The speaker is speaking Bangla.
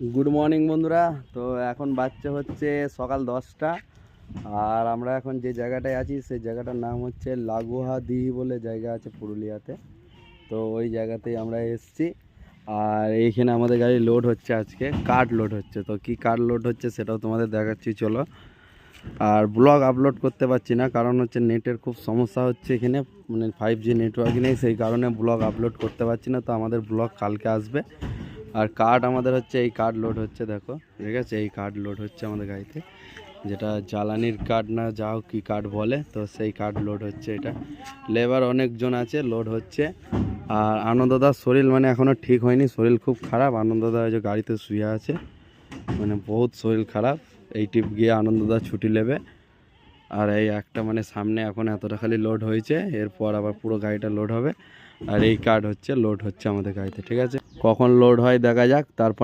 গুড মর্নিং বন্ধুরা। তো এখন বাচ্চা হচ্ছে সকাল 10টা। আর আমরা এখন যে জায়গাটায় আছি সেই জায়গাটার নাম হচ্ছে লাগুহাদিহি বলে জায়গা আছে পুরুলিয়াতে। তো ওই জায়গাতেই আমরা এসেছি। আর এইখানে আমাদের গাড়ি লোড হচ্ছে, আজকে কার্ড লোড হচ্ছে। তো কি কার্ড লোড হচ্ছে সেটাও তোমাদের দেখাচ্ছি, চলো। আর ব্লগ আপলোড করতে পারছি না, কারণ হচ্ছে নেটের খুব সমস্যা হচ্ছে এখানে, মানে 5G নেটওয়ার্ক নেই, সেই কারণে ব্লগ আপলোড করতে পারছি না। তো আমাদের ব্লগ কালকে আসবে। আর কার্ড আমাদের হচ্ছে এই কার্ড লোড হচ্ছে, দেখো ঠিক আছে, এই কার্ড লোড হচ্ছে আমাদের গাড়িতে, যেটা জ্বালানির কার্ড না যাও কি কার্ড বলে, তো সেই কার্ড লোড হচ্ছে। এটা লেবার অনেকজন আছে, লোড হচ্ছে। আর আনন্দদার শরীর মানে এখনও ঠিক হয়নি, শরীর খুব খারাপ। আনন্দদা ওই যে গাড়িতে শুয়ে আছে, মানে বহুত শরীর খারাপ। এই টিপ গিয়ে আনন্দদা ছুটি নেবে। আর এই একটা মানে সামনে এখন এতটা খালি লোড হয়েছে, এরপর আবার পুরো গাড়িটা লোড হবে। আর এই কার্ড হচ্ছে লোড হচ্ছে আমাদের গাড়িতে, ঠিক আছে। কখন লোড হয় দেখা যাক, তারপর